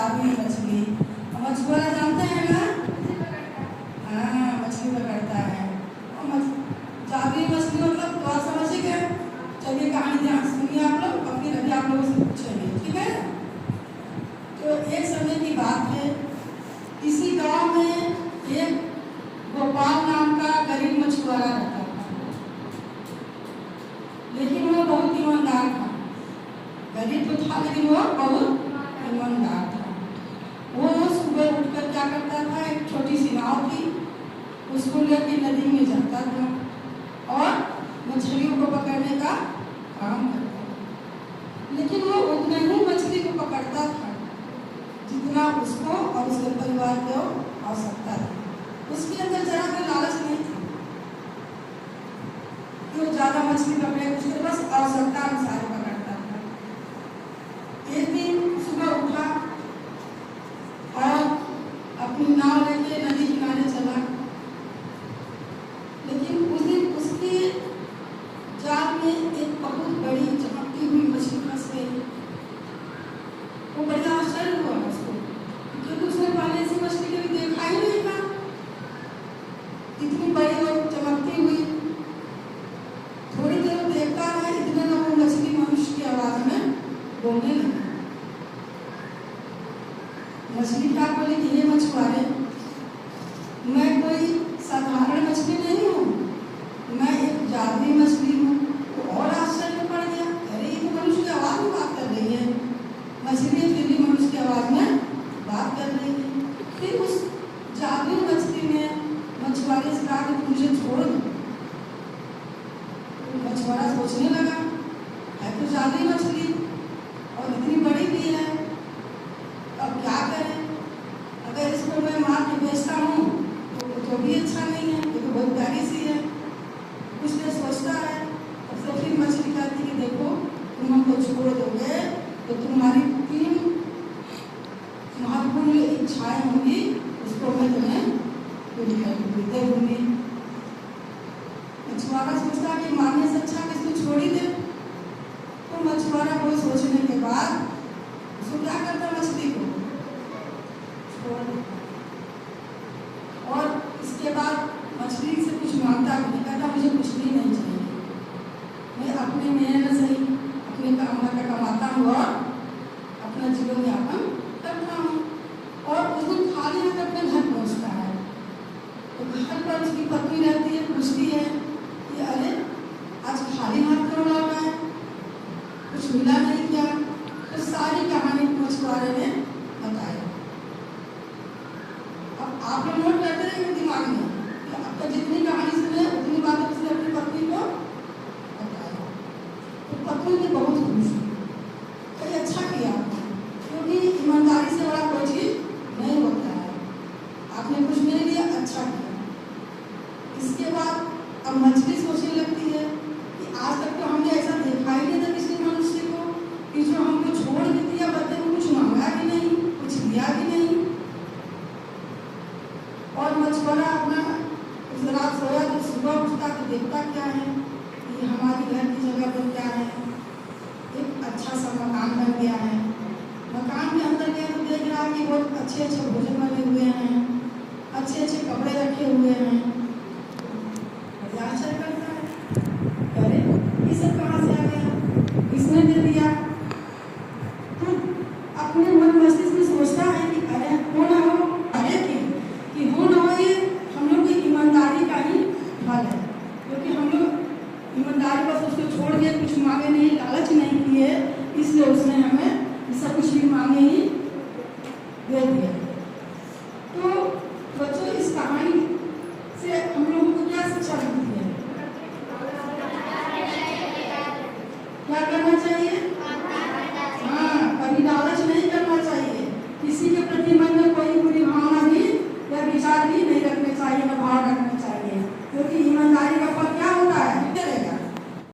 जादुई मछली। मछुआरा जानते हैं ना? हाँ, मछली पकड़ता है। और जादुई मछली मतलब बात समझ गए? चलिए कहानी ध्यान से सुनिए आप लोग, और फिर अभी आप लोगों से पूछेंगे, ठीक है? तो एक समय की बात है, इसी गांव में एक गोपाल नाम का गरीब मछुआरा रहता था, लेकिन वो बहुत ईमानदार था। गरीब तो था लेकिन वो बहुत ईमानदार था। वो सुबह उठकर क्या करता था, एक छोटी सी नाव थी, उसको लेकर नदी में जाता था और मछलियों को पकड़ने का काम करता था। लेकिन वो उतना ही मछली को पकड़ता था जितना उसको और उसके परिवार को आवश्यकता थी। उसके अंदर जरा भी लालच नहीं थी कि वो ज्यादा मछली पकड़े, उसके बस आवश्यकता अनुसार पकड़ता था। एक दिन सुबह उठा और अपनी नाव लेके नदी किनारे चला, लेकिन उस दिन उसके जाल में एक बहुत बड़ी चमकती हुई मछली फंस गई। वो बड़ा आश्चर्य हुआ उसको, क्योंकि उसने पहले ऐसी मछली कभी देखा ही नहीं था, इतनी बड़ी और चमकती हुई। थोड़ी देर देखता है, इतने में वो मछली मनुष्य की आवाज में बोलने लगी। मछली क्या बोली कि ये मछुआरे, मैं कोई साधारण मछली नहीं हूँ, मैं एक जादुई मछली हूँ। तो और आश्चर्य पड़ गया, अरे ये तो मनुष्य की आवाज में बात कर रही है। मछली फिर भी मनुष्य की आवाज में बात कर रही है। फिर उस जादुई मछली ने मछुआरे से कहा कि मुझे छोड़ दो। मछुआरा सोचने लगा, है तो जादुई मछली और इतनी बड़ी भी है, अब क्या करें? अगर इसको मैं मार के बेचता हूँ तो भी अच्छा नहीं है, ये तो बहुत प्यारी सी है। उसने सोचता है, तो फिर मछली कहती कि देखो, तुम हमको छोड़ दोगे तो तुम्हारी 3 महत्वपूर्ण इच्छाएं होंगी, उसको मैं तुम्हें दे दूंगी। मछुआरा सोचता कि मारने से अच्छा कि इसको छोड़ ही दे। तो मछुआरा को सोचने के बाद उसको क्या करता, मछली को छोड़ देता। और इसके बाद मछली से कुछ मांगता नहीं, कहता मुझे कुछ भी नहीं चाहिए, मैं अपनी मेहनत से ही अपने का कमाता हूँ और अपना जीवन यापन करता हूँ। और उस दिन खाली हाथ अपने घर पहुँचता है, तो घर पर उसकी पत्नी रहती है, पूछती है कि अरे आज खाली हाथ क्यों लौटा है, कुछ मिला नहीं क्या? तो सारी कहानी मछुआरे ने बताई। अब आप लोग नोट करते रहेंगे दिमाग में, अब तक जितनी कहानी सुने उतनी बात उसने अपनी पत्नी को बताया। तो पत्नी ने बहुत खुश हुई, कहीं अच्छा किया, क्योंकि ईमानदारी से बड़ा कोई चीज नहीं होता है। आपने कुछ मेरे लिए अच्छा किया। इसके बाद अब मछली सोचने लगती है कि आज तक तो हमने ऐसा देखा ही नहीं था किसी मनुष्य को कि जो हमको छोड़ भी दिया, बदले में कुछ मांगा भी नहीं, कुछ लिया भी नहीं। और मछुआरा अपना उस रात सोया, तो सुबह उठता तो देखता क्या है, ये हमारी घर की जगह पर क्या है, एक अच्छा सा मकान बन गया है। मकान के अंदर गया तो देख रहा कि बहुत अच्छे अच्छे भोजन